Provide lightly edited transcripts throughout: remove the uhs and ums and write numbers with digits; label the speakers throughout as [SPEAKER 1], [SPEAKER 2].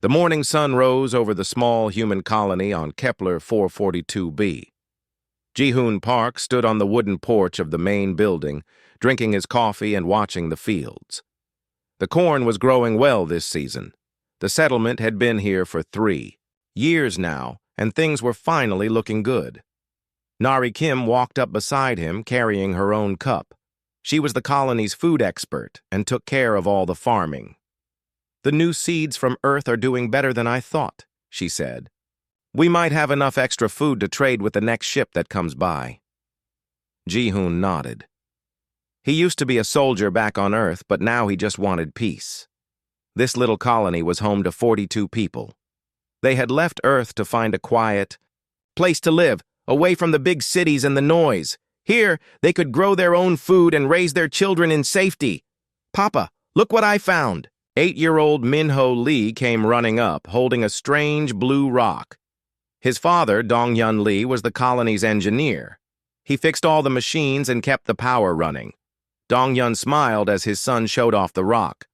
[SPEAKER 1] The morning sun rose over the small human colony on Kepler 442b. Ji-hoon Park stood on the wooden porch of the main building, drinking his coffee and watching the fields. The corn was growing well this season. The settlement had been here for 3 years now, and things were finally looking good. Nari Kim walked up beside him, carrying her own cup. She was the colony's food expert and took care of all the farming. "The new seeds from Earth are doing better than I thought," she said. "We might have enough extra food to trade with the next ship that comes by." Ji-hoon nodded. He used to be a soldier back on Earth, but now he just wanted peace. This little colony was home to 42 people. They had left Earth to find a quiet place to live, away from the big cities and the noise. Here, they could grow their own food and raise their children in safety. "Papa, look what I found." 8-year-old Min-ho Lee came running up, holding a strange blue rock. His father, Dong-hyun Lee, was the colony's engineer. He fixed all the machines and kept the power running. Dong-hyun smiled as his son showed off the rock.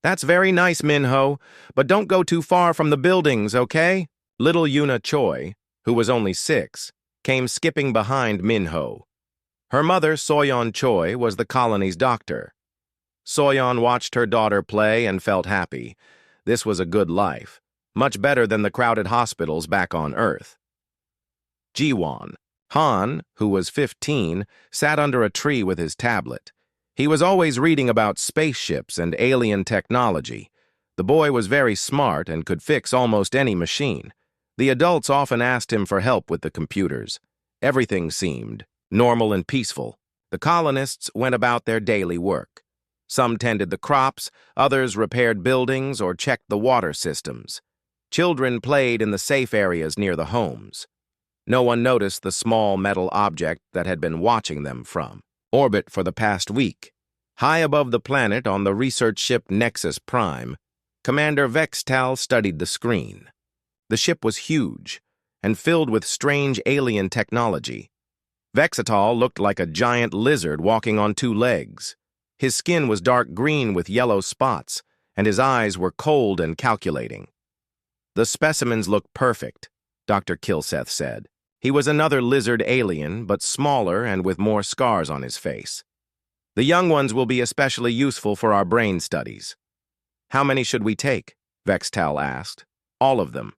[SPEAKER 1] "That's very nice, Min-ho, but don't go too far from the buildings, okay?" Little Yuna Choi, who was only 6, came skipping behind Min-ho. Her mother, Soyeon Choi, was the colony's doctor. Soyeon watched her daughter play and felt happy. This was a good life, much better than the crowded hospitals back on Earth. Ji-won, Han, who was 15, sat under a tree with his tablet. He was always reading about spaceships and alien technology. The boy was very smart and could fix almost any machine. The adults often asked him for help with the computers. Everything seemed normal and peaceful. The colonists went about their daily work. Some tended the crops, others repaired buildings or checked the water systems. Children played in the safe areas near the homes. No one noticed the small metal object that had been watching them from orbit for the past week. High above the planet on the research ship Nexus Prime, Commander Vextal studied the screen. The ship was huge and filled with strange alien technology. Vextal looked like a giant lizard walking on 2 legs. His skin was dark green with yellow spots, and his eyes were cold and calculating. "The specimens look perfect," Dr. Kilseth said. He was another lizard alien, but smaller and with more scars on his face. "The young ones will be especially useful for our brain studies." "How many should we take?" Vextal asked. "All of them.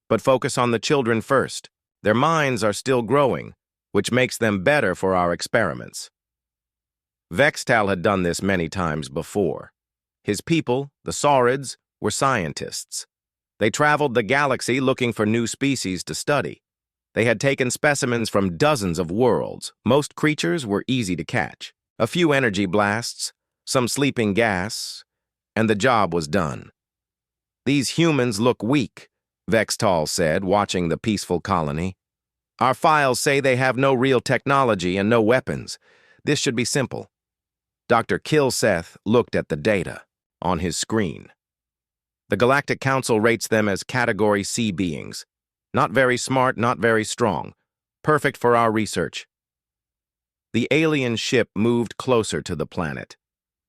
[SPEAKER 1] But focus on the children first. Their minds are still growing, which makes them better for our experiments." Vextal had done this many times before. His people, the Saurids, were scientists. They traveled the galaxy looking for new species to study. They had taken specimens from dozens of worlds. Most creatures were easy to catch. A few energy blasts, some sleeping gas, and the job was done. "These humans look weak," Vextal said, watching the peaceful colony. "Our files say they have no real technology and no weapons. This should be simple." Dr. Kilseth looked at the data on his screen. "The Galactic Council rates them as Category C beings. Not very smart, not very strong. Perfect for our research." The alien ship moved closer to the planet.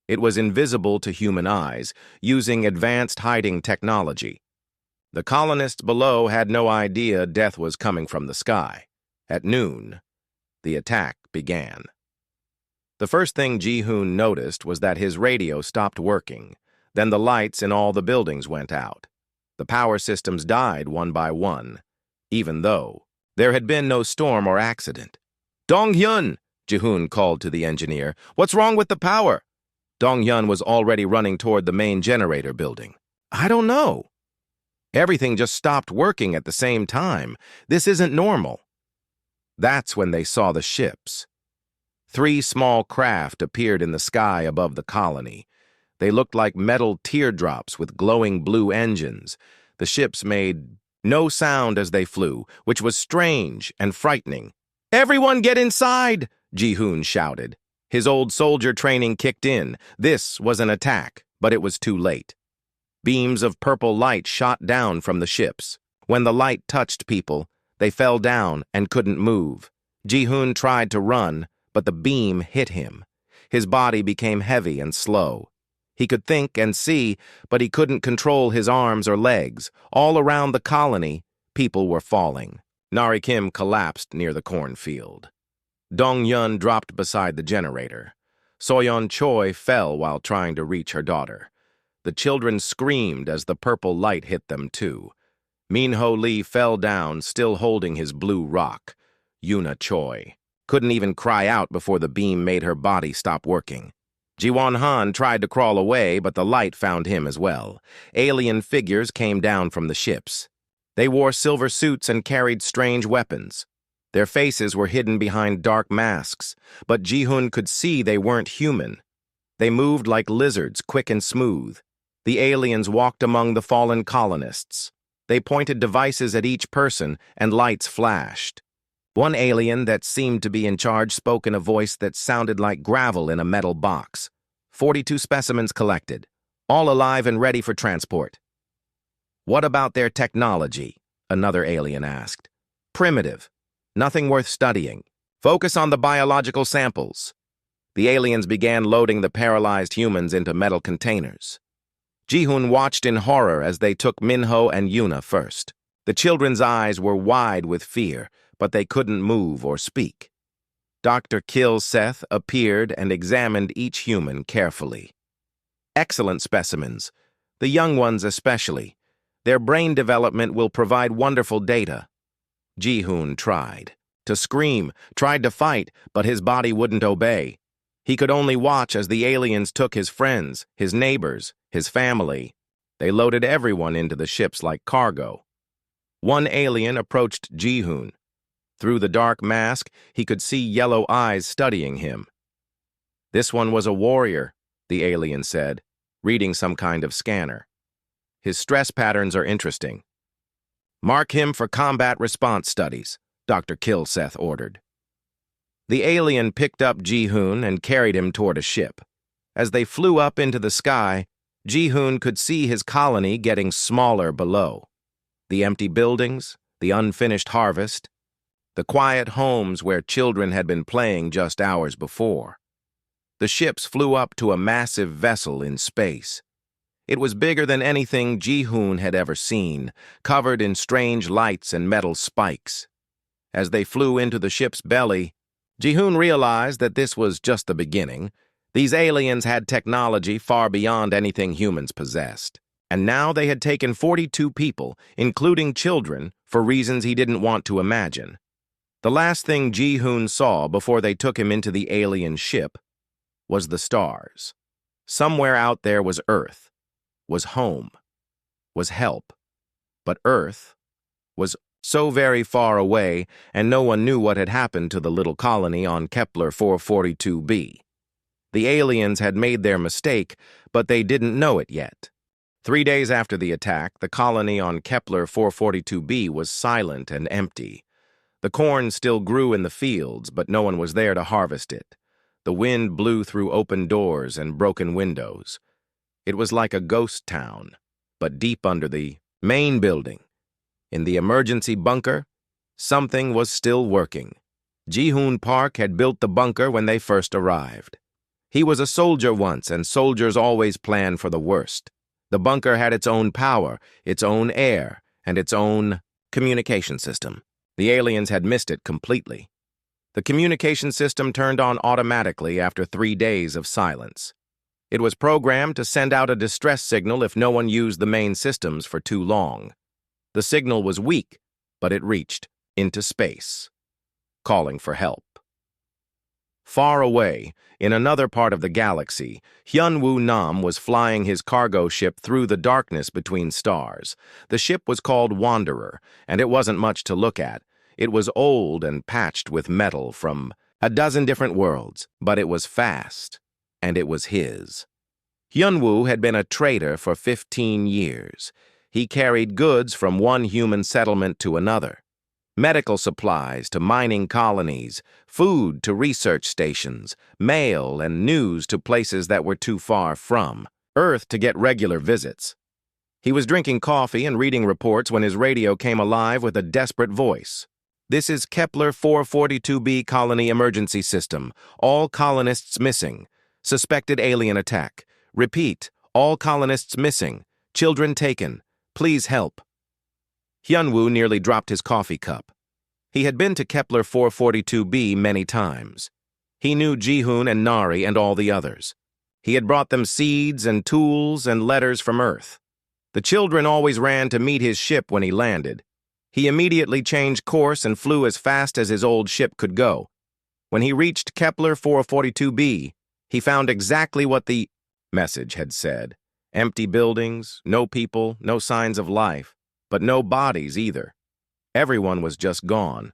[SPEAKER 1] It was invisible to human eyes, using advanced hiding technology. The colonists below had no idea death was coming from the sky. At noon, the attack began. The first thing Ji-hoon noticed was that his radio stopped working. Then the lights in all the buildings went out. The power systems died one by one, even though there had been no storm or accident. "Dong-hyun!" Ji-hoon called to the engineer. "What's wrong with the power?" Dong-hyun was already running toward the main generator building. "I don't know. Everything just stopped working at the same time. This isn't normal." That's when they saw the ships. 3 small craft appeared in the sky above the colony. They looked like metal teardrops with glowing blue engines. The ships made no sound as they flew, which was strange and frightening. "Everyone get inside!" Ji-hoon shouted. His old soldier training kicked in. This was an attack, but it was too late. Beams of purple light shot down from the ships. When the light touched people, they fell down and couldn't move. Ji-hoon tried to run, but the beam hit him. His body became heavy and slow. He could think and see, but he couldn't control his arms or legs. All around the colony, people were falling. Nari Kim collapsed near the cornfield. Dong Yun dropped beside the generator. Soyeon Choi fell while trying to reach her daughter. The children screamed as the purple light hit them too. Minho Lee fell down, still holding his blue rock. Yuna Choi couldn't even cry out before the beam made her body stop working. Jiwon Han tried to crawl away, but the light found him as well. Alien figures came down from the ships. They wore silver suits and carried strange weapons. Their faces were hidden behind dark masks, but Ji-hoon could see they weren't human. They moved like lizards, quick and smooth. The aliens walked among the fallen colonists. They pointed devices at each person, and lights flashed. One alien that seemed to be in charge spoke in a voice that sounded like gravel in a metal box. 42 specimens collected, all alive and ready for transport. What about their technology? Another alien asked. Primitive. Nothing worth studying. Focus on the biological samples. The aliens began loading the paralyzed humans into metal containers. Ji-hoon watched in horror as they took Minho and Yuna first. The children's eyes were wide with fear, but they couldn't move or speak. Dr. Kil-Seth appeared and examined each human carefully. Excellent specimens, the young ones especially. Their brain development will provide wonderful data. Ji-hoon tried to scream, tried to fight, but his body wouldn't obey. He could only watch as the aliens took his friends, his neighbors, his family. They loaded everyone into the ships like cargo. One alien approached Ji-hoon. Through the dark mask, he could see yellow eyes studying him. This one was a warrior, the alien said, reading some kind of scanner. His stress patterns are interesting. Mark him for combat response studies, Dr. Kil-Seth ordered. The alien picked up Ji-hoon and carried him toward a ship. As they flew up into the sky, Ji-hoon could see his colony getting smaller below. The empty buildings, the unfinished harvest, the quiet homes where children had been playing just hours before. The ships flew up to a massive vessel in space. It was bigger than anything Ji-hoon had ever seen, covered in strange lights and metal spikes. As they flew into the ship's belly, Ji-hoon realized that this was just the beginning. These aliens had technology far beyond anything humans possessed. And now they had taken 42 people, including children, for reasons he didn't want to imagine. The last thing Ji-hoon saw before they took him into the alien ship was the stars. Somewhere out there was Earth, was home, was help. But Earth was so very far away, and no one knew what had happened to the little colony on Kepler 442b. The aliens had made their mistake, but they didn't know it yet. 3 days after the attack, the colony on Kepler 442b was silent and empty. The corn still grew in the fields, but no one was there to harvest it. The wind blew through open doors and broken windows. It was like a ghost town, but deep under the main building. In the emergency bunker, something was still working. Ji-hoon Park had built the bunker when they first arrived. He was a soldier once, and soldiers always plan for the worst. The bunker had its own power, its own air, and its own communication system. The aliens had missed it completely. The communication system turned on automatically after 3 days of silence. It was programmed to send out a distress signal if no one used the main systems for too long. The signal was weak, but it reached into space, calling for help. Far away, in another part of the galaxy, Hyun-woo Nam was flying his cargo ship through the darkness between stars. The ship was called Wanderer, and it wasn't much to look at. It was old and patched with metal from a dozen different worlds, but it was fast, and it was his. Hyun-woo had been a trader for 15 years. He carried goods from one human settlement to another. Medical supplies to mining colonies, food to research stations, mail and news to places that were too far from Earth to get regular visits. He was drinking coffee and reading reports when his radio came alive with a desperate voice. This is Kepler 442b colony emergency system. All colonists missing. Suspected alien attack. Repeat, all colonists missing. Children taken. Please help. Hyunwoo nearly dropped his coffee cup. He had been to Kepler 442b many times. He knew Jihoon and Nari and all the others. He had brought them seeds and tools and letters from Earth. The children always ran to meet his ship when he landed. He immediately changed course and flew as fast as his old ship could go. When he reached Kepler 442b, he found exactly what the message had said. Empty buildings, no people, no signs of life, but no bodies either. Everyone was just gone.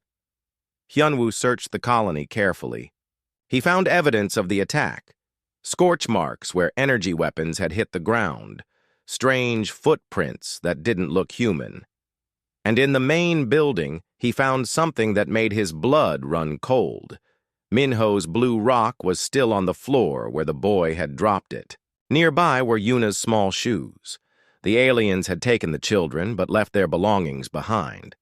[SPEAKER 1] Hyunwoo searched the colony carefully. He found evidence of the attack. Scorch marks where energy weapons had hit the ground. Strange footprints that didn't look human. And in the main building, he found something that made his blood run cold. Minho's blue rock was still on the floor where the boy had dropped it. Nearby were Yuna's small shoes. The aliens had taken the children, but left their belongings behind.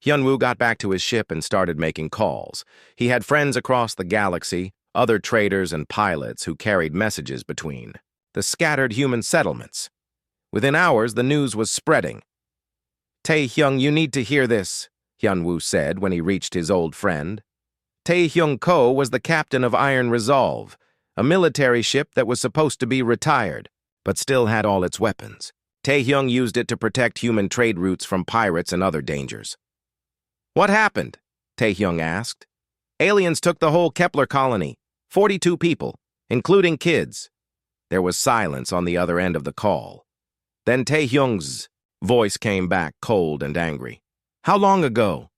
[SPEAKER 1] Hyunwoo got back to his ship and started making calls. He had friends across the galaxy, other traders and pilots who carried messages between the scattered human settlements. Within hours, the news was spreading. Taehyung, you need to hear this, Hyunwoo said when he reached his old friend. Taehyung Ko was the captain of Iron Resolve, a military ship that was supposed to be retired, but still had all its weapons. Taehyung used it to protect human trade routes from pirates and other dangers. What happened? Taehyung asked. Aliens took the whole Kepler colony, 42 people, including kids. There was silence on the other end of the call. Then Taehyung's voice came back cold and angry. How long ago?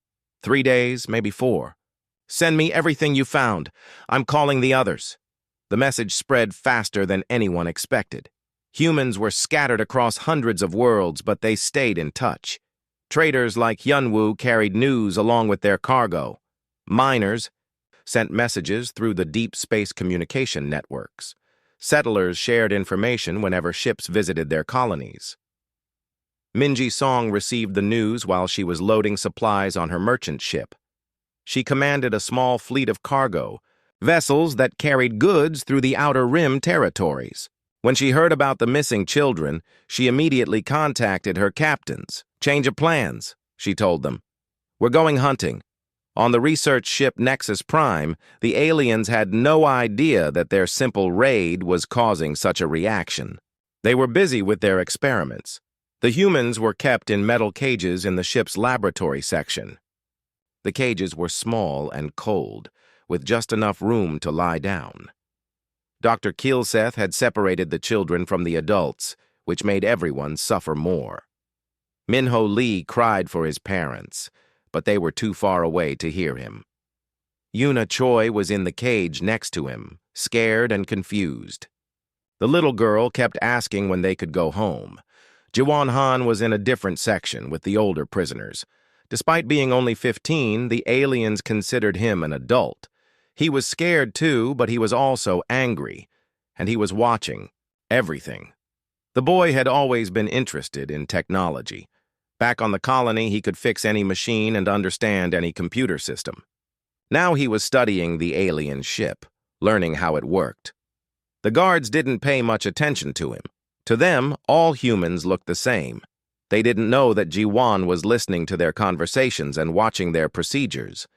[SPEAKER 1] 3 days, maybe 4. Send me everything you found. I'm calling the others. The message spread faster than anyone expected. Humans were scattered across hundreds of worlds, but they stayed in touch. Traders like Hyunwoo carried news along with their cargo. Miners sent messages through the deep space communication networks. Settlers shared information whenever ships visited their colonies. Minji Song received the news while she was loading supplies on her merchant ship. She commanded a small fleet of cargo, vessels that carried goods through the Outer Rim territories. When she heard about the missing children, she immediately contacted her captains. Change of plans, she told them. We're going hunting. On the research ship Nexus Prime, the aliens had no idea that their simple raid was causing such a reaction. They were busy with their experiments. The humans were kept in metal cages in the ship's laboratory section. The cages were small and cold, with just enough room to lie down. Dr. Keelseth had separated the children from the adults, which made everyone suffer more. Minho Lee cried for his parents, but they were too far away to hear him. Yuna Choi was in the cage next to him, scared and confused. The little girl kept asking when they could go home. Jiwon Han was in a different section with the older prisoners. Despite being only 15, the aliens considered him an adult. He was scared too, but he was also angry, and he was watching everything. The boy had always been interested in technology. Back on the colony, he could fix any machine and understand any computer system. Now he was studying the alien ship, learning how it worked. The guards didn't pay much attention to him. To them, all humans looked the same. They didn't know that Ji-won was listening to their conversations and watching their procedures.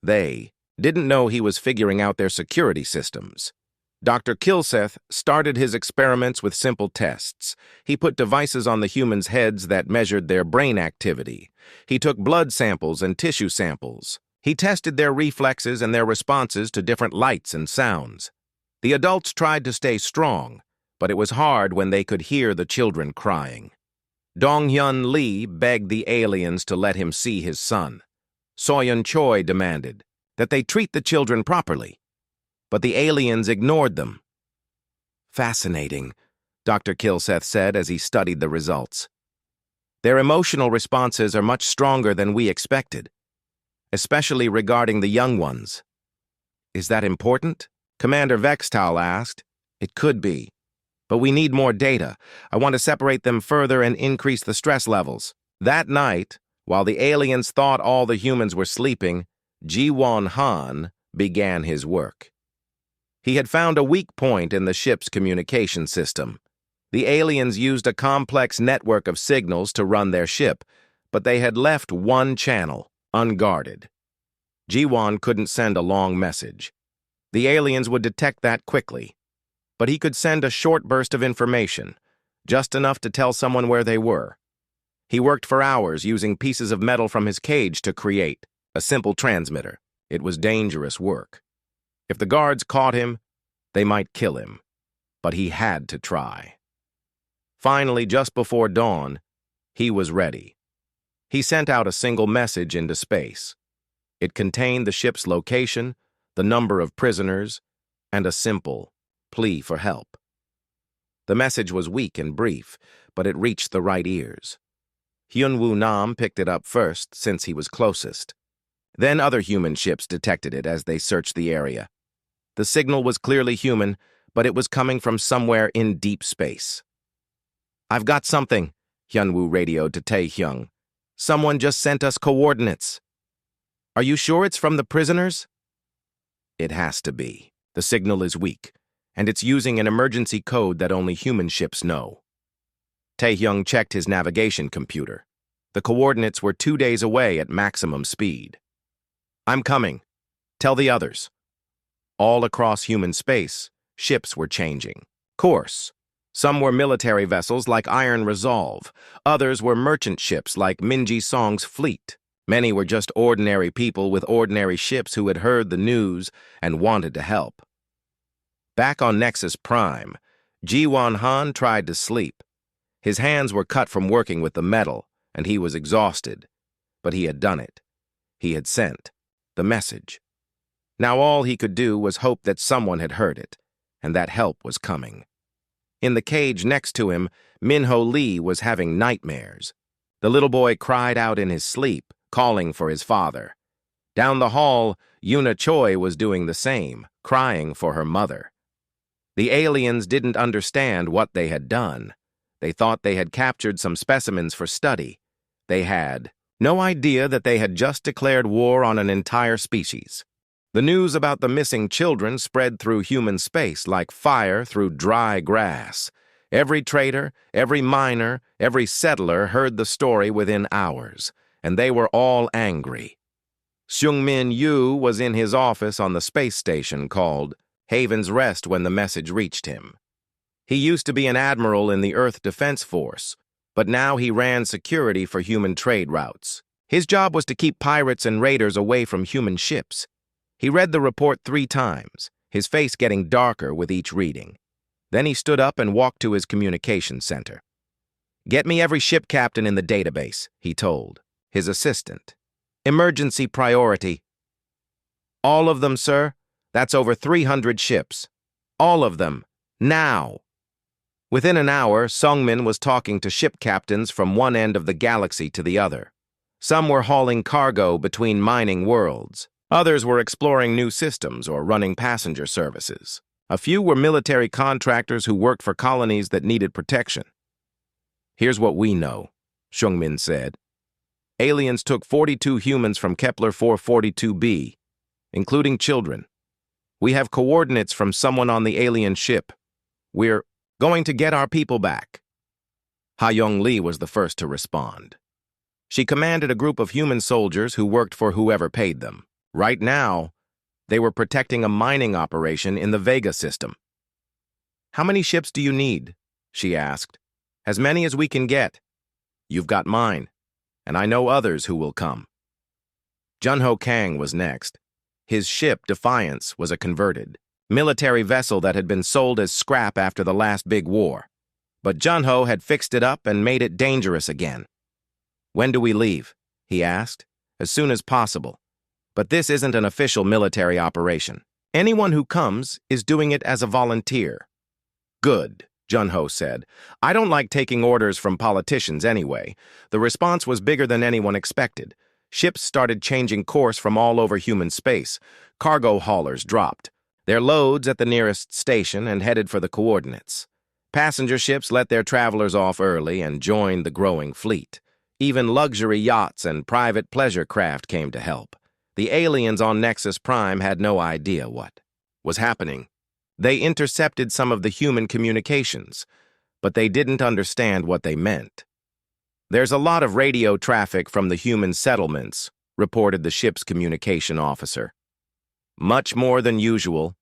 [SPEAKER 1] They didn't know he was figuring out their security systems. Dr. Kilseth started his experiments with simple tests. He put devices on the humans' heads that measured their brain activity. He took blood samples and tissue samples. He tested their reflexes and their responses to different lights and sounds. The adults tried to stay strong, but it was hard when they could hear the children crying. Dong-hyun Lee begged the aliens to let him see his son. Soyeon Choi demanded that they treat the children properly, but the aliens ignored them. Fascinating, Dr. Kilseth said as he studied the results. Their emotional responses are much stronger than we expected, especially regarding the young ones. Is that important? Commander Vextal asked. It could be, but we need more data. I want to separate them further and increase the stress levels. That night, while the aliens thought all the humans were sleeping, Ji-won Han began his work. He had found a weak point in the ship's communication system. The aliens used a complex network of signals to run their ship, but they had left one channel, unguarded. Jiwon couldn't send a long message. The aliens would detect that quickly. But he could send a short burst of information, just enough to tell someone where they were. He worked for hours using pieces of metal from his cage to create a simple transmitter. It was dangerous work. If the guards caught him, they might kill him. But he had to try. Finally, just before dawn, he was ready. He sent out a single message into space. It contained the ship's location, the number of prisoners, and a simple plea for help. The message was weak and brief, but it reached the right ears. Hyunwoo Nam picked it up first, since he was closest. Then other human ships detected it as they searched the area. The signal was clearly human, but it was coming from somewhere in deep space. "I've got something," Hyunwoo radioed to Taehyung. "Someone just sent us coordinates." "Are you sure it's from the prisoners?" "It has to be. The signal is weak, and it's using an emergency code that only human ships know." Taehyung checked his navigation computer. The coordinates were 2 days away at maximum speed. "I'm coming. Tell the others." All across human space, ships were changing course. Some were military vessels like Iron Resolve. Others were merchant ships like Minji Song's fleet. Many were just ordinary people with ordinary ships who had heard the news and wanted to help. Back on Nexus Prime, Jiwon Han tried to sleep. His hands were cut from working with the metal, and he was exhausted. But he had done it. He had sent the message. Now all he could do was hope that someone had heard it, and that help was coming. In the cage next to him, Minho Lee was having nightmares. The little boy cried out in his sleep, calling for his father. Down the hall, Yuna Choi was doing the same, crying for her mother. The aliens didn't understand what they had done. They thought they had captured some specimens for study. They had no idea that they had just declared war on an entire species. The news about the missing children spread through human space like fire through dry grass. Every trader, every miner, every settler heard the story within hours, and they were all angry. Seung-min Yu was in his office on the space station called Haven's Rest when the message reached him. He used to be an admiral in the Earth Defense Force, but now he ran security for human trade routes. His job was to keep pirates and raiders away from human ships. He read the report 3 times, his face getting darker with each reading. Then he stood up and walked to his communications center. "Get me every ship captain in the database," he told his assistant. "Emergency priority." "All of them, sir. That's over 300 ships. All of them. Now." Within an hour, Sungmin was talking to ship captains from one end of the galaxy to the other. Some were hauling cargo between mining worlds. Others were exploring new systems or running passenger services. A few were military contractors who worked for colonies that needed protection. "Here's what we know," Seung-min said. "Aliens took 42 humans from Kepler 442b, including children. We have coordinates from someone on the alien ship. We're going to get our people back." Ha-Young Lee was the first to respond. She commanded a group of human soldiers who worked for whoever paid them. Right now, they were protecting a mining operation in the Vega system. "How many ships do you need?" she asked. "As many as we can get. You've got mine, and I know others who will come." Junho Kang was next. His ship, Defiance, was a converted military vessel that had been sold as scrap after the last big war. But Junho had fixed it up and made it dangerous again. "When do we leave?" he asked. "As soon as possible. But this isn't an official military operation. Anyone who comes is doing it as a volunteer." "Good," Junho said. "I don't like taking orders from politicians anyway." The response was bigger than anyone expected. Ships started changing course from all over human space. Cargo haulers dropped their loads at the nearest station and headed for the coordinates. Passenger ships let their travelers off early and joined the growing fleet. Even luxury yachts and private pleasure craft came to help. The aliens on Nexus Prime had no idea what was happening. They intercepted some of the human communications, but they didn't understand what they meant. "There's a lot of radio traffic from the human settlements," reported the ship's communication officer. "Much more than usual."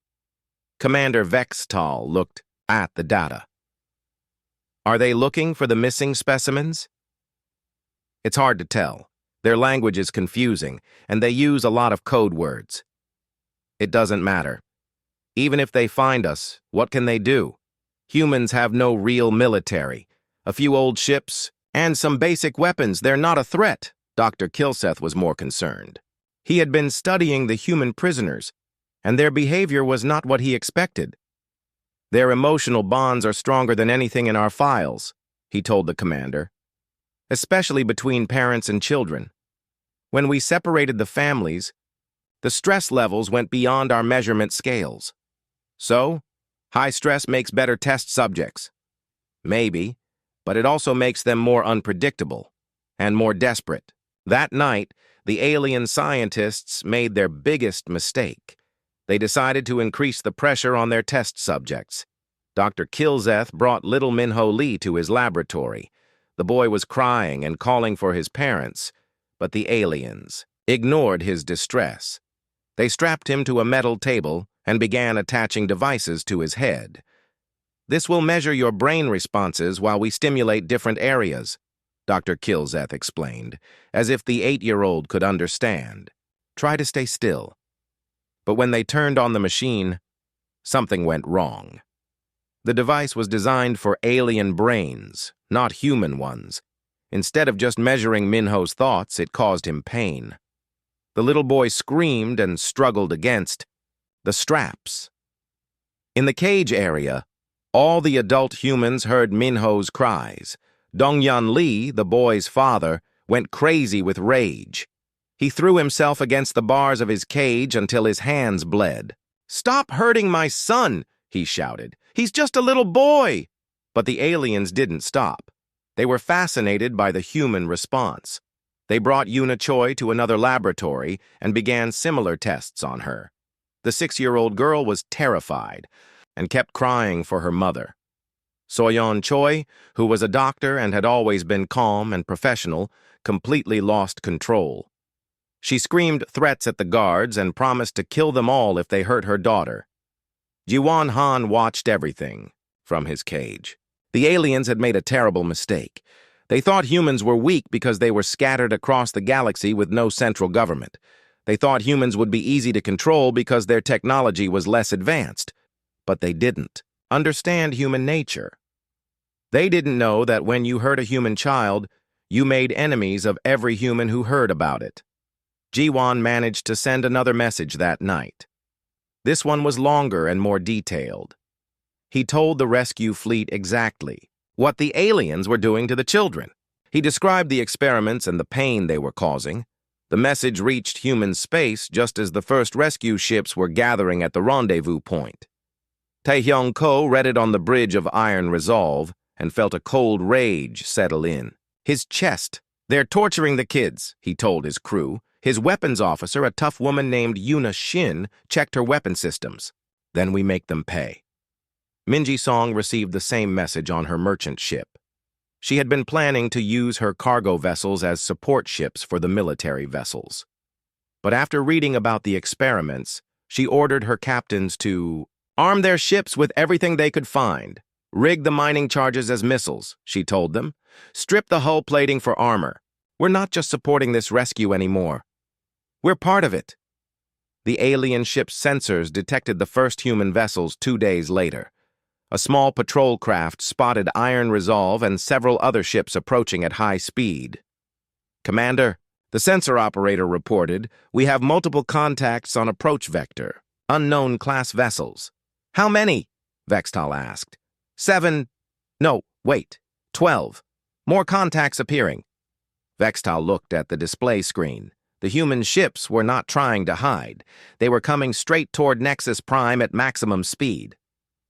[SPEAKER 1] Commander Vextal looked at the data. "Are they looking for the missing specimens?" "It's hard to tell. Their language is confusing, and they use a lot of code words." "It doesn't matter. Even if they find us, what can they do? Humans have no real military. A few old ships and some basic weapons. They're not a threat." Dr. Kilseth was more concerned. He had been studying the human prisoners, and their behavior was not what he expected. "Their emotional bonds are stronger than anything in our files," he told the commander, "especially between parents and children. When we separated the families, the stress levels went beyond our measurement scales. So, high stress makes better test subjects. Maybe, but it also makes them more unpredictable and more desperate." That night, the alien scientists made their biggest mistake. They decided to increase the pressure on their test subjects. Dr. Kilseth brought little Minho Lee to his laboratory. The boy was crying and calling for his parents, but the aliens ignored his distress. They strapped him to a metal table and began attaching devices to his head. "This will measure your brain responses while we stimulate different areas," Dr. Kilseth explained, as if the 8-year-old could understand. "Try to stay still." But when they turned on the machine, something went wrong. The device was designed for alien brains, not human ones. Instead of just measuring Minho's thoughts, it caused him pain. The little boy screamed and struggled against the straps. In the cage area, all the adult humans heard Minho's cries. Dongyan Lee, the boy's father, went crazy with rage. He threw himself against the bars of his cage until his hands bled. "Stop hurting my son!" he shouted. "He's just a little boy!" But the aliens didn't stop. They were fascinated by the human response. They brought Yuna Choi to another laboratory and began similar tests on her. The 6-year-old girl was terrified and kept crying for her mother. Soyeon Choi, who was a doctor and had always been calm and professional, completely lost control. She screamed threats at the guards and promised to kill them all if they hurt her daughter. Jiwon Han watched everything from his cage. The aliens had made a terrible mistake. They thought humans were weak because they were scattered across the galaxy with no central government. They thought humans would be easy to control because their technology was less advanced. But they didn't understand human nature. They didn't know that when you hurt a human child, you made enemies of every human who heard about it. Jiwon managed to send another message that night. This one was longer and more detailed. He told the rescue fleet exactly what the aliens were doing to the children. He described the experiments and the pain they were causing. The message reached human space just as the first rescue ships were gathering at the rendezvous point. Taehyung Ko read it on the bridge of Iron Resolve and felt a cold rage settle in his chest. "They're torturing the kids," he told his crew. His weapons officer, a tough woman named Yuna Shin, checked her weapon systems. "Then we make them pay." Minji Song received the same message on her merchant ship. She had been planning to use her cargo vessels as support ships for the military vessels. But after reading about the experiments, she ordered her captains to arm their ships with everything they could find. "Rig the mining charges as missiles," she told them. "Strip the hull plating for armor. We're not just supporting this rescue anymore. We're part of it." The alien ship's sensors detected the first human vessels 2 days later. A small patrol craft spotted Iron Resolve and several other ships approaching at high speed. "Commander," the sensor operator reported, "we have multiple contacts on approach vector. Unknown class vessels." "How many?" Vextal asked. 7. No, wait. 12. More contacts appearing." Vextal looked at the display screen. The human ships were not trying to hide. They were coming straight toward Nexus Prime at maximum speed.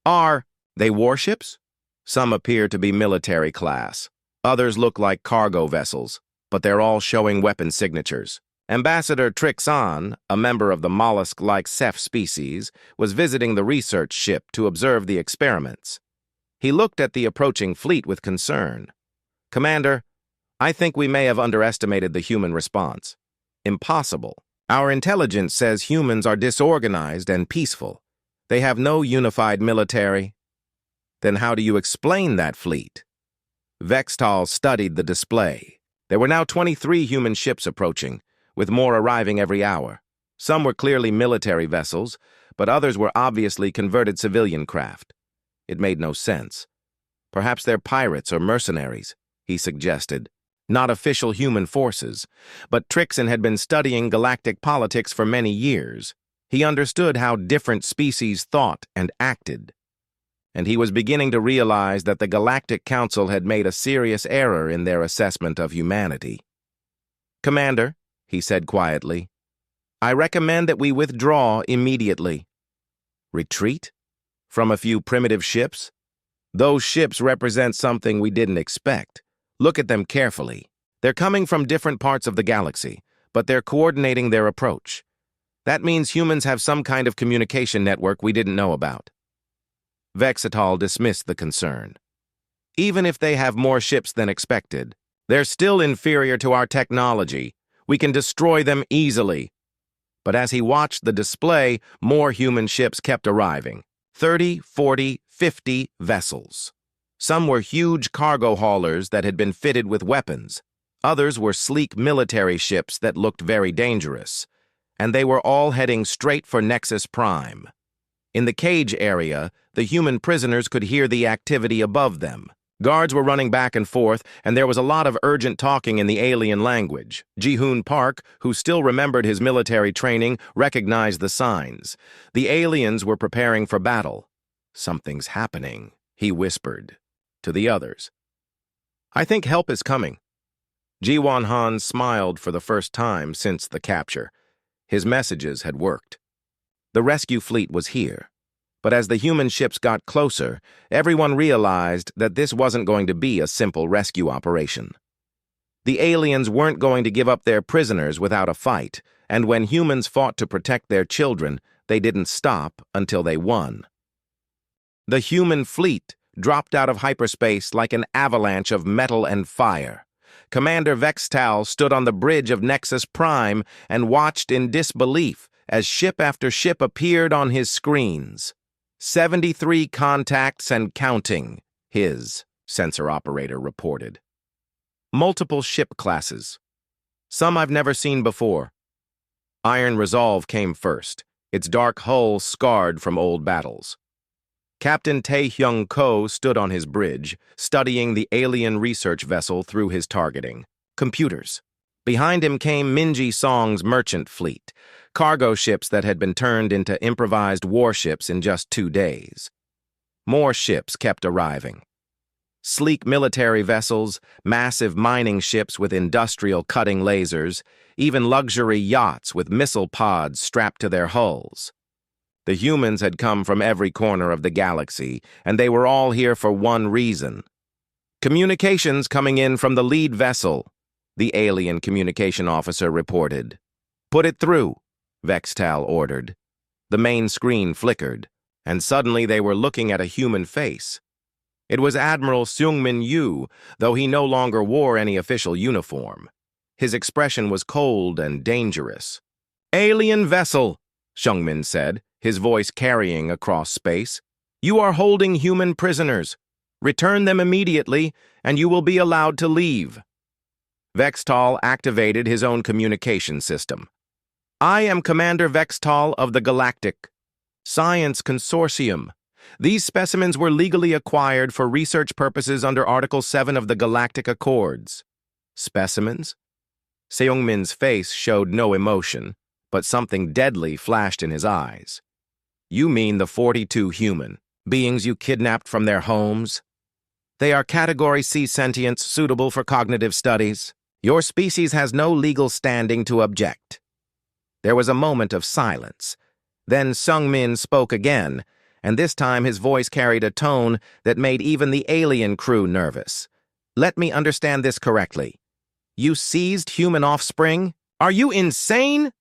[SPEAKER 1] "Are they warships?" "Some appear to be military class. Others look like cargo vessels, but they're all showing weapon signatures." Ambassador Trixon, a member of the mollusk-like Ceph species, was visiting the research ship to observe the experiments. He looked at the approaching fleet with concern. "Commander, I think we may have underestimated the human response." "Impossible. Our intelligence says humans are disorganized and peaceful. They have no unified military." "Then how do you explain that fleet?" Vextal studied the display. There were now 23 human ships approaching, with more arriving every hour. Some were clearly military vessels, but others were obviously converted civilian craft. It made no sense. "Perhaps they're pirates or mercenaries," he suggested. "Not official human forces." But Trixon had been studying galactic politics for many years. He understood how different species thought and acted. And he was beginning to realize that the Galactic Council had made a serious error in their assessment of humanity. "Commander," he said quietly, "I recommend that we withdraw immediately." "Retreat? From a few primitive ships? Those ships represent something we didn't expect. Look at them carefully. They're coming from different parts of the galaxy, but they're coordinating their approach. That means humans have some kind of communication network we didn't know about." Vextal dismissed the concern. "Even if they have more ships than expected, they're still inferior to our technology. We can destroy them easily." But as he watched the display, more human ships kept arriving. 30, 40, 50 vessels. Some were huge cargo haulers that had been fitted with weapons. Others were sleek military ships that looked very dangerous. And they were all heading straight for Nexus Prime. In the cage area, the human prisoners could hear the activity above them. Guards were running back and forth, and there was a lot of urgent talking in the alien language. Ji-hoon Park, who still remembered his military training, recognized the signs. The aliens were preparing for battle. "Something's happening," he whispered to the others. "I think help is coming." Ji-won-han smiled for the first time since the capture. His messages had worked. The rescue fleet was here. But as the human ships got closer, everyone realized that this wasn't going to be a simple rescue operation. The aliens weren't going to give up their prisoners without a fight, and when humans fought to protect their children, they didn't stop until they won. The human fleet dropped out of hyperspace like an avalanche of metal and fire. Commander Vextal stood on the bridge of Nexus Prime and watched in disbelief as ship after ship appeared on his screens. 73 contacts and counting, his sensor operator reported. Multiple ship classes. Some I've never seen before. Iron Resolve came first, its dark hull scarred from old battles. Captain Tae-hyung Ko stood on his bridge, studying the alien research vessel through his targeting. Computers. Behind him came Minji Song's merchant fleet, cargo ships that had been turned into improvised warships in just 2 days. More ships kept arriving. Sleek military vessels, massive mining ships with industrial cutting lasers, even luxury yachts with missile pods strapped to their hulls. The humans had come from every corner of the galaxy, and they were all here for one reason. "Communications coming in from the lead vessel," the alien communication officer reported. "Put it through," Vextal ordered. The main screen flickered, and suddenly they were looking at a human face. It was Admiral Seungmin Yu, though he no longer wore any official uniform. His expression was cold and dangerous. "Alien vessel," Seungmin said, his voice carrying across space. "You are holding human prisoners. Return them immediately, and you will be allowed to leave." Vextal activated his own communication system. "I am Commander Vextal of the Galactic Science Consortium. These specimens were legally acquired for research purposes under Article 7 of the Galactic Accords." "Specimens?" Seungmin's face showed no emotion, but something deadly flashed in his eyes. "You mean the 42 human beings you kidnapped from their homes? They are Category C sentients suitable for cognitive studies. Your species has no legal standing to object." There was a moment of silence. Then Seungmin spoke again, and this time his voice carried a tone that made even the alien crew nervous. "Let me understand this correctly. You seized human offspring Are you insane?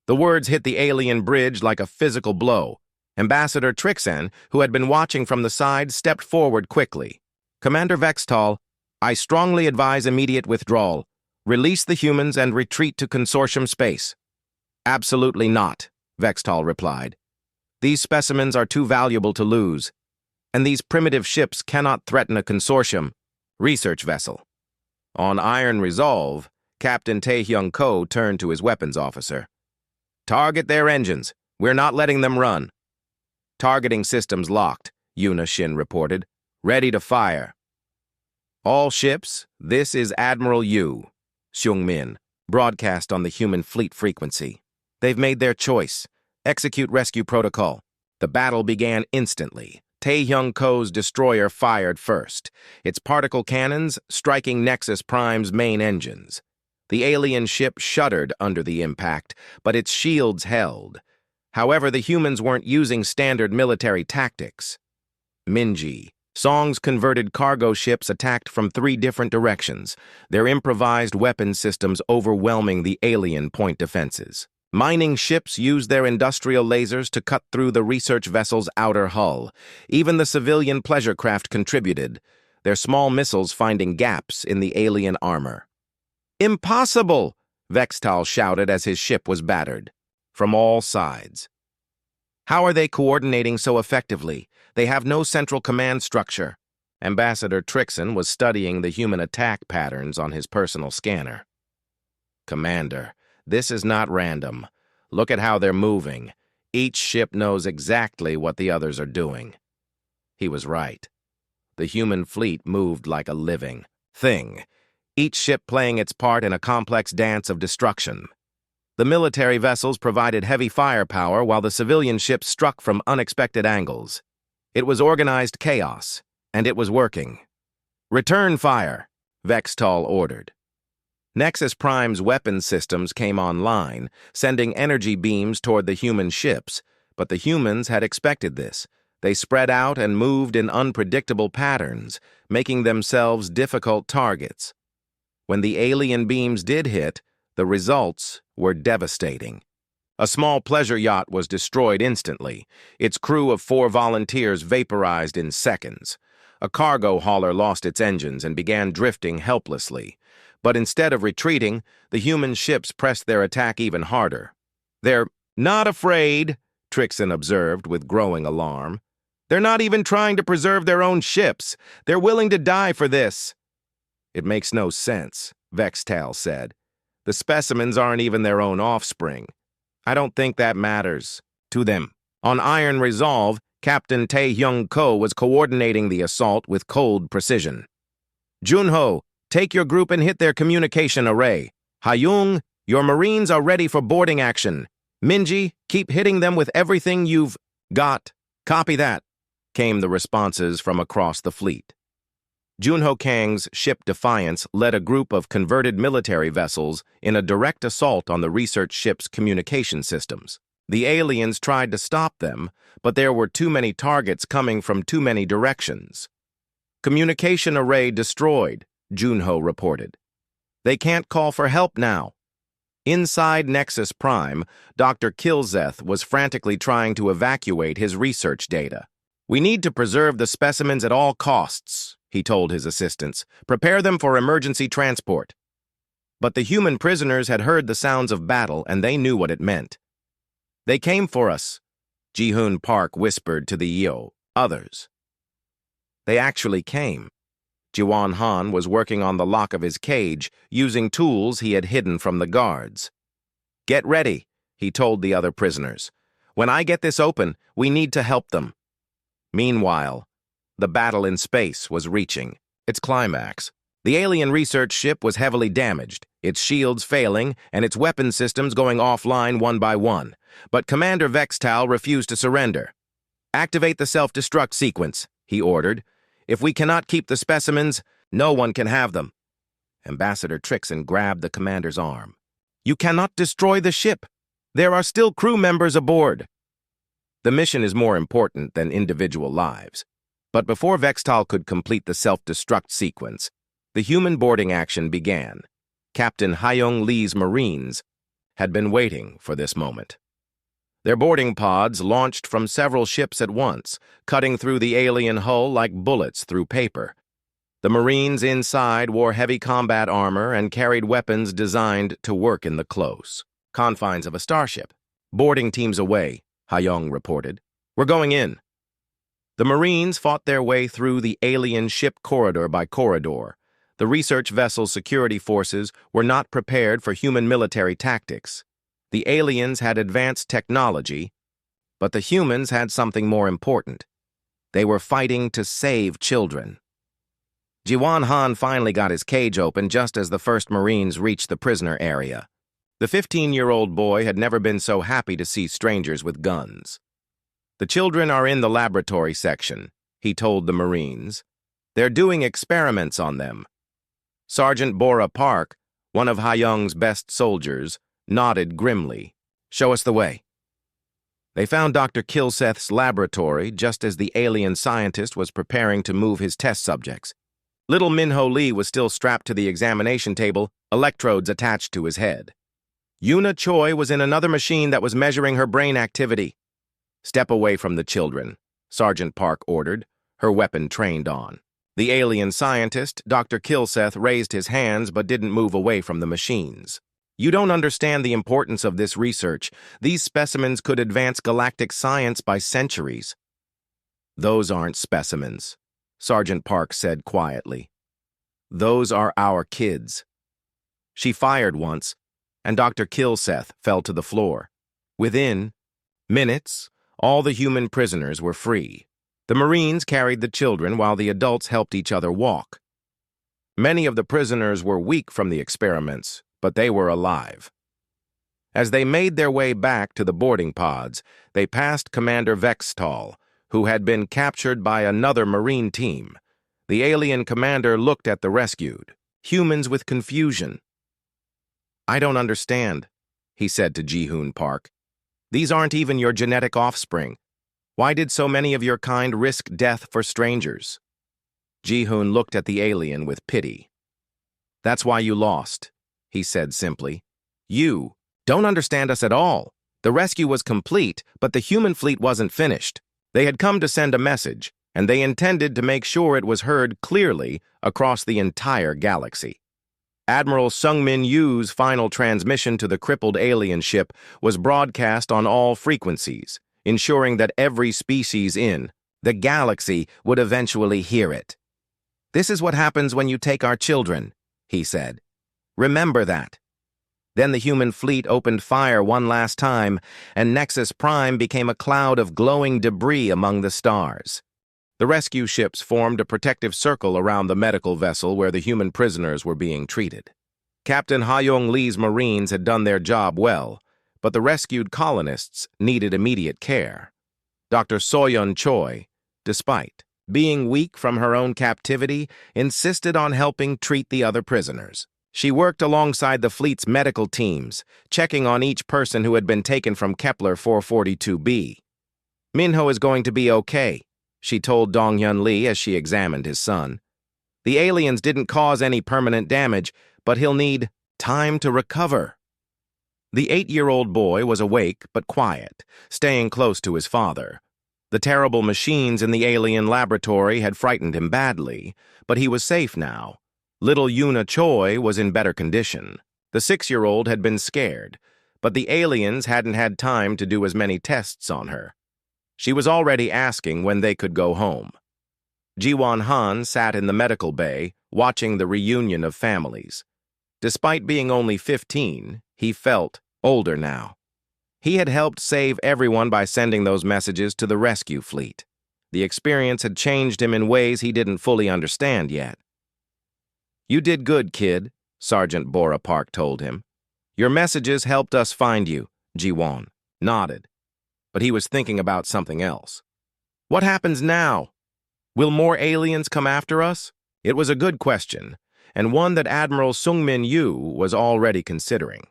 [SPEAKER 1] The words hit the alien bridge like a physical blow. Ambassador Trixen, who had been watching from the side, stepped forward quickly. Commander Vextal, I strongly advise immediate withdrawal. Release the humans and retreat to consortium space. Absolutely not, Vextal replied. These specimens are too valuable to lose, and these primitive ships cannot threaten a consortium research vessel. On iron resolve, Captain Taehyung Ko turned to his weapons officer. Target their engines. We're not letting them run. Targeting systems locked, Yuna Shin reported. Ready to fire. All ships, this is Admiral Yu, Xiong Min, broadcast on the human fleet frequency. They've made their choice. Execute rescue protocol. The battle began instantly. Taehyung Ko's destroyer fired first, its particle cannons striking Nexus Prime's main engines. The alien ship shuddered under the impact, but its shields held. However, the humans weren't using standard military tactics. Minji, Song's converted cargo ships attacked from 3 different directions, their improvised weapon systems overwhelming the alien point defenses. Mining ships used their industrial lasers to cut through the research vessel's outer hull. Even the civilian pleasure craft contributed, their small missiles finding gaps in the alien armor. Impossible! Vextal shouted as his ship was battered. From all sides. How are they coordinating so effectively? They have no central command structure. Ambassador Trixen was studying the human attack patterns on his personal scanner. Commander, this is not random. Look at how they're moving. Each ship knows exactly what the others are doing. He was right. The human fleet moved like a living thing, each ship playing its part in a complex dance of destruction. The military vessels provided heavy firepower while the civilian ships struck from unexpected angles. It was organized chaos, and it was working. Return fire, Vextal ordered. Nexus Prime's weapon systems came online, sending energy beams toward the human ships, but the humans had expected this. They spread out and moved in unpredictable patterns, making themselves difficult targets. When the alien beams did hit, the results were devastating. A small pleasure yacht was destroyed instantly, its crew of 4 volunteers vaporized in seconds. A cargo hauler lost its engines and began drifting helplessly. But instead of retreating, the human ships pressed their attack even harder. They're not afraid, Trixen observed with growing alarm. They're not even trying to preserve their own ships. They're willing to die for this. It makes no sense, Vextal said. The specimens aren't even their own offspring. I don't think that matters to them. On Iron Resolve, Captain Taehyung Ko was coordinating the assault with cold precision. Junho, take your group and hit their communication array. Hayung, your Marines are ready for boarding action. Minji, keep hitting them with everything you've got. Copy that, came the responses from across the fleet. Junho Kang's ship Defiance led a group of converted military vessels in a direct assault on the research ship's communication systems. The aliens tried to stop them, but there were too many targets coming from too many directions. Communication array destroyed, Junho reported. They can't call for help now. Inside Nexus Prime, Dr. Kilzeth was frantically trying to evacuate his research data. We need to preserve the specimens at all costs, he told his assistants. Prepare them for emergency transport. But the human prisoners had heard the sounds of battle, and they knew what it meant. They came for us, Ji-hoon Park whispered to the others. They actually came. Jiwan Han was working on the lock of his cage, using tools he had hidden from the guards. Get ready, he told the other prisoners. When I get this open, we need to help them. Meanwhile, the battle in space was reaching its climax. The alien research ship was heavily damaged, its shields failing and its weapon systems going offline one by one. But Commander Vextal refused to surrender. Activate the self-destruct sequence, he ordered. If we cannot keep the specimens, no one can have them. Ambassador Trixen grabbed the commander's arm. You cannot destroy the ship. There are still crew members aboard. The mission is more important than individual lives. But before Vextal could complete the self-destruct sequence, the human boarding action began. Captain Hyung Lee's Marines, had been waiting for this moment. Their boarding pods launched from several ships at once, cutting through the alien hull like bullets through paper. The Marines inside wore heavy combat armor and carried weapons designed to work in the close confines of a starship. "Boarding teams away," Hyung reported. "We're going in." The Marines fought their way through the alien ship corridor by corridor. The research vessel security forces were not prepared for human military tactics. The aliens had advanced technology, but the humans had something more important. They were fighting to save children. Jiwan Han finally got his cage open just as the first Marines reached the prisoner area. The 15-year-old boy had never been so happy to see strangers with guns. "The children are in the laboratory section," he told the Marines. "They're doing experiments on them." Sergeant Bora Park, one of Hyung's best soldiers, nodded grimly. "Show us the way." They found Dr. Kilseth's laboratory just as the alien scientist was preparing to move his test subjects. Little Minho Lee was still strapped to the examination table, electrodes attached to his head. Yuna Choi was in another machine that was measuring her brain activity. "Step away from the children," Sergeant Park ordered, her weapon trained on. The alien scientist, Dr. Kilseth, raised his hands but didn't move away from the machines. "You don't understand the importance of this research. These specimens could advance galactic science by centuries." "Those aren't specimens," Sergeant Park said quietly. "Those are our kids." She fired once, and Dr. Kilseth fell to the floor. Within minutes, all the human prisoners were free. The Marines carried the children while the adults helped each other walk. Many of the prisoners were weak from the experiments, but they were alive. As they made their way back to the boarding pods, they passed Commander Vextal, who had been captured by another Marine team. The alien commander looked at the rescued humans with confusion. "I don't understand," he said to Ji-hoon Park. "These aren't even your genetic offspring. Why did so many of your kind risk death for strangers?" Ji-hoon looked at the alien with pity. "That's why you lost," he said simply. "You don't understand us at all. The rescue was complete, but the human fleet wasn't finished. They had come to send a message, and they intended to make sure it was heard clearly across the entire galaxy." Admiral Sungmin Yu's final transmission to the crippled alien ship was broadcast on all frequencies, ensuring that every species in the galaxy would eventually hear it. "This is what happens when you take our children," he said. "Remember that." Then the human fleet opened fire one last time, and Nexus Prime became a cloud of glowing debris among the stars. The rescue ships formed a protective circle around the medical vessel where the human prisoners were being treated. Captain Hyung Lee's Marines had done their job well, but the rescued colonists needed immediate care. Dr. Soyeon Choi, despite being weak from her own captivity, insisted on helping treat the other prisoners. She worked alongside the fleet's medical teams, checking on each person who had been taken from Kepler 442b. "Minho is going to be okay," she told Dong-hyun Lee as she examined his son. "The aliens didn't cause any permanent damage, but he'll need time to recover." The 8-year-old boy was awake but quiet, staying close to his father. The terrible machines in the alien laboratory had frightened him badly, but he was safe now. Little Yuna Choi was in better condition. The 6-year-old had been scared, but the aliens hadn't had time to do as many tests on her. She was already asking when they could go home. Jiwan Han sat in the medical bay, watching the reunion of families. Despite being only 15, he felt older now. He had helped save everyone by sending those messages to the rescue fleet. The experience had changed him in ways he didn't fully understand yet. "You did good, kid," Sergeant Bora Park told him. "Your messages helped us find you," Ji-won nodded. But he was thinking about something else. What happens now? Will more aliens come after us? It was a good question, and one that Admiral Sungmin Yu was already considering.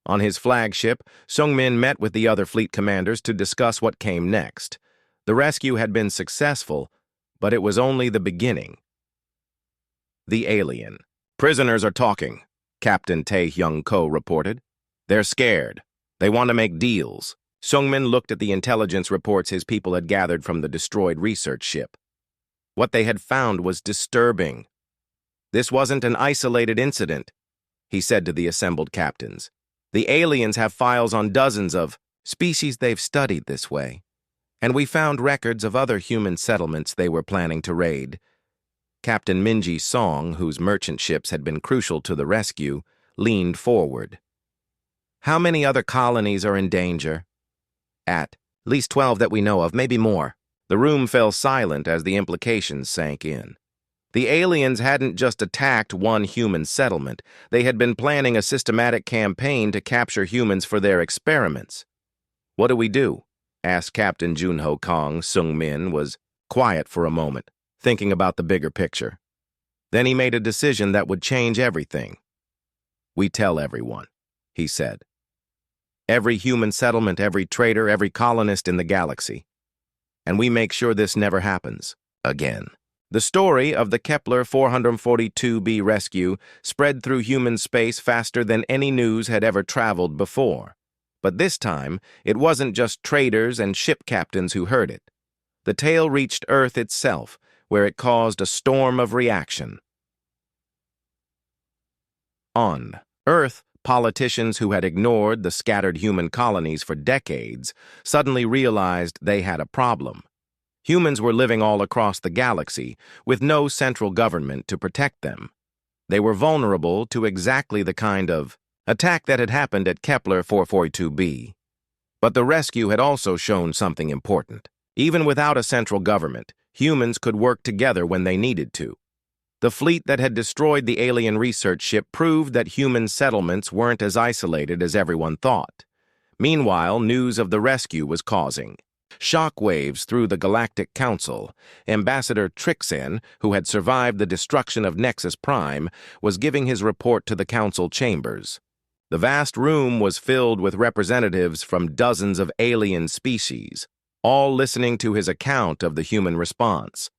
[SPEAKER 1] On his flagship, Sungmin met with the other fleet commanders to discuss what came next. The rescue had been successful, but it was only the beginning. The alien. "Prisoners are talking," Captain Tae-hyung Ko reported. They're scared. They want to make deals. Sungmin looked at the intelligence reports his people had gathered from the destroyed research ship. What they had found was disturbing. This wasn't an isolated incident, he said to the assembled captains. The aliens have files on dozens of species they've studied this way, and we found records of other human settlements they were planning to raid. Captain Minji Song, whose merchant ships had been crucial to the rescue, leaned forward. How many other colonies are in danger? At least 12 that we know of, maybe more. The room fell silent as the implications sank in. The aliens hadn't just attacked one human settlement. They had been planning a systematic campaign to capture humans for their experiments. What do we do? Asked Captain Junho Kong. Sung-min was quiet for a moment, thinking about the bigger picture. Then he made a decision that would change everything. We tell everyone, he said. Every human settlement, every trader, every colonist in the galaxy. And we make sure this never happens again. The story of the Kepler 442b rescue spread through human space faster than any news had ever traveled before. But this time, it wasn't just traders and ship captains who heard it. The tale reached Earth itself, where it caused a storm of reaction. On Earth, politicians who had ignored the scattered human colonies for decades suddenly realized they had a problem. Humans were living all across the galaxy, with no central government to protect them. They were vulnerable to exactly the kind of attack that had happened at Kepler 442b. But the rescue had also shown something important. Even without a central government, humans could work together when they needed to. The fleet that had destroyed the alien research ship proved that human settlements weren't as isolated as everyone thought. Meanwhile, news of the rescue was causing shockwaves through the Galactic Council. Ambassador Trixen, who had survived the destruction of Nexus Prime, was giving his report to the council chambers. The vast room was filled with representatives from dozens of alien species, all listening to his account of the human response.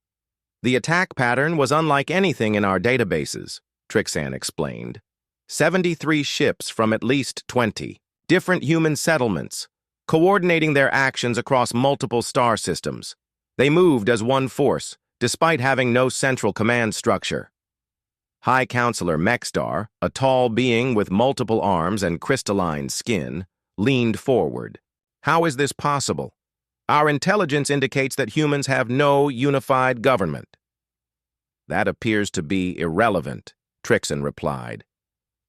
[SPEAKER 1] The attack pattern was unlike anything in our databases, Trixan explained. 73 ships from at least 20 different human settlements, coordinating their actions across multiple star systems. They moved as one force, despite having no central command structure. High Counselor Mexstar, a tall being with multiple arms and crystalline skin, leaned forward. How is this possible? Our intelligence indicates that humans have no unified government. That appears to be irrelevant, Trixen replied.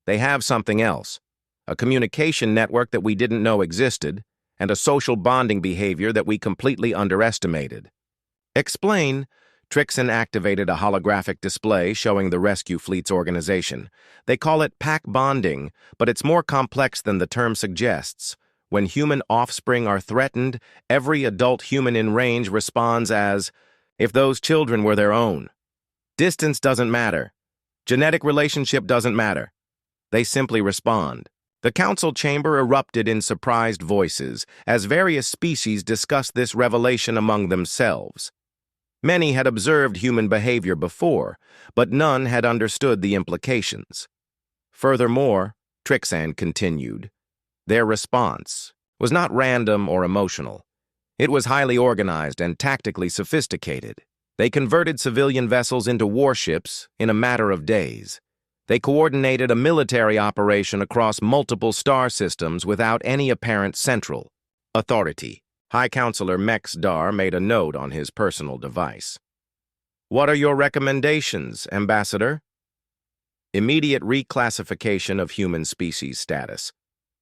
[SPEAKER 1] They have something else, a communication network that we didn't know existed, and a social bonding behavior that we completely underestimated. Explain. Trixen activated a holographic display showing the rescue fleet's organization. They call it pack bonding, but it's more complex than the term suggests. When human offspring are threatened, every adult human in range responds as if those children were their own. Distance doesn't matter. Genetic relationship doesn't matter. They simply respond. The council chamber erupted in surprised voices as various species discussed this revelation among themselves. Many had observed human behavior before, but none had understood the implications. Furthermore, Trixan continued, their response was not random or emotional. It was highly organized and tactically sophisticated. They converted civilian vessels into warships in a matter of days. They coordinated a military operation across multiple star systems without any apparent central authority. High Counselor Mexstar made a note on his personal device. What are your recommendations, Ambassador? Immediate reclassification of human species status.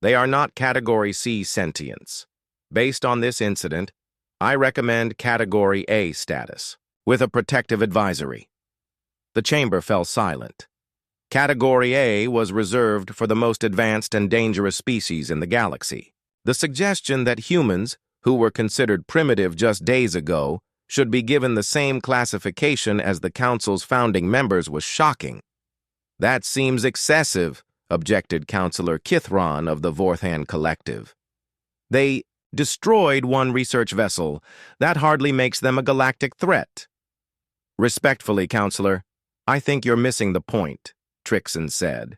[SPEAKER 1] They are not Category C sentients. Based on this incident, I recommend Category A status, with a protective advisory. The chamber fell silent. Category A was reserved for the most advanced and dangerous species in the galaxy. The suggestion that humans, who were considered primitive just days ago, should be given the same classification as the Council's founding members was shocking. That seems excessive, objected Counselor Kithron of the Vorthan Collective. They destroyed one research vessel. That hardly makes them a galactic threat. Respectfully, Counselor, I think you're missing the point, Trixen said.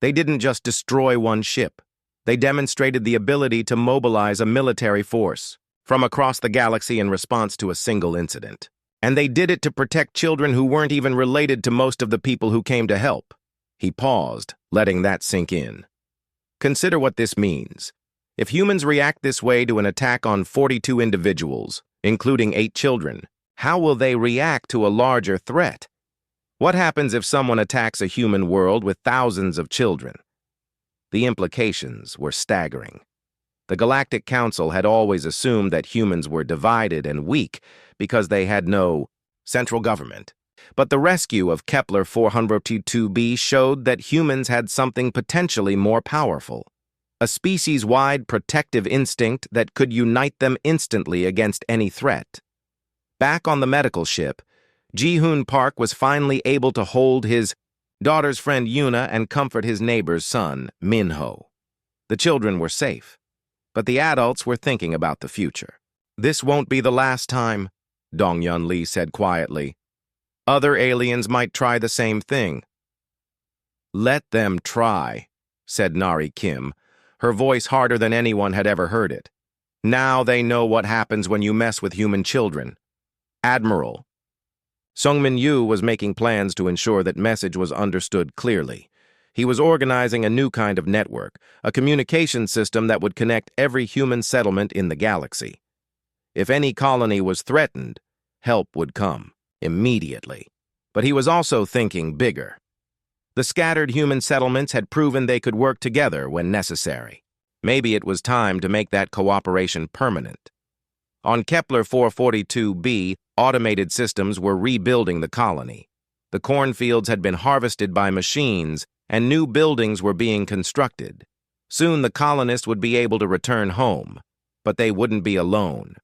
[SPEAKER 1] They didn't just destroy one ship. They demonstrated the ability to mobilize a military force from across the galaxy in response to a single incident. And they did it to protect children who weren't even related to most of the people who came to help. He paused, letting that sink in. Consider what this means. If humans react this way to an attack on 42 individuals, including 8 children, how will they react to a larger threat? What happens if someone attacks a human world with thousands of children? The implications were staggering. The Galactic Council had always assumed that humans were divided and weak because they had no central government. But the rescue of Kepler 442b showed that humans had something potentially more powerful. A species-wide protective instinct that could unite them instantly against any threat. Back on the medical ship, Ji-hoon Park was finally able to hold his daughter's friend Yuna and comfort his neighbor's son, Min-ho. The children were safe, but the adults were thinking about the future. "This won't be the last time," Dong-Yun Lee said quietly. "Other aliens might try the same thing." "Let them try," said Nari Kim, her voice harder than anyone had ever heard it. "Now they know what happens when you mess with human children." "Admiral." Sung-Min Yu was making plans to ensure that message was understood clearly. He was organizing a new kind of network, a communication system that would connect every human settlement in the galaxy. If any colony was threatened, help would come immediately. But he was also thinking bigger. The scattered human settlements had proven they could work together when necessary. Maybe it was time to make that cooperation permanent. On Kepler 442b, automated systems were rebuilding the colony. The cornfields had been harvested by machines, and new buildings were being constructed. Soon the colonists would be able to return home, but they wouldn't be alone.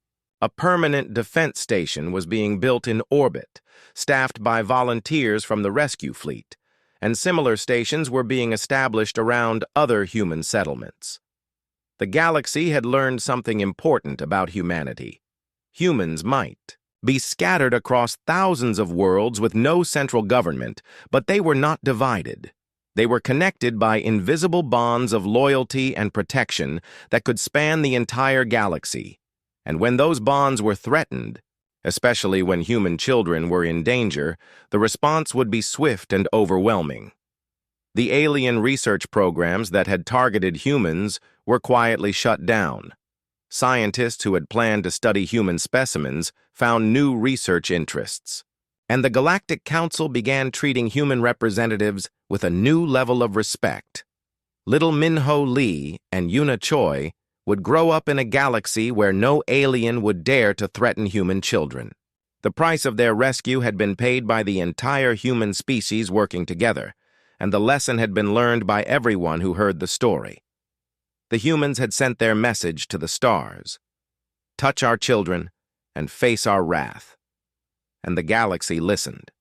[SPEAKER 1] A permanent defense station was being built in orbit, staffed by volunteers from the rescue fleet, and similar stations were being established around other human settlements. The galaxy had learned something important about humanity. Humans might be scattered across thousands of worlds with no central government, but they were not divided. They were connected by invisible bonds of loyalty and protection that could span the entire galaxy. And when those bonds were threatened, especially when human children were in danger, the response would be swift and overwhelming. The alien research programs that had targeted humans were quietly shut down. Scientists who had planned to study human specimens found new research interests. And the Galactic Council began treating human representatives with a new level of respect. Little Min-ho Lee and Yuna Choi would grow up in a galaxy where no alien would dare to threaten human children. The price of their rescue had been paid by the entire human species working together, and the lesson had been learned by everyone who heard the story. The humans had sent their message to the stars. Touch our children and face our wrath. And the galaxy listened.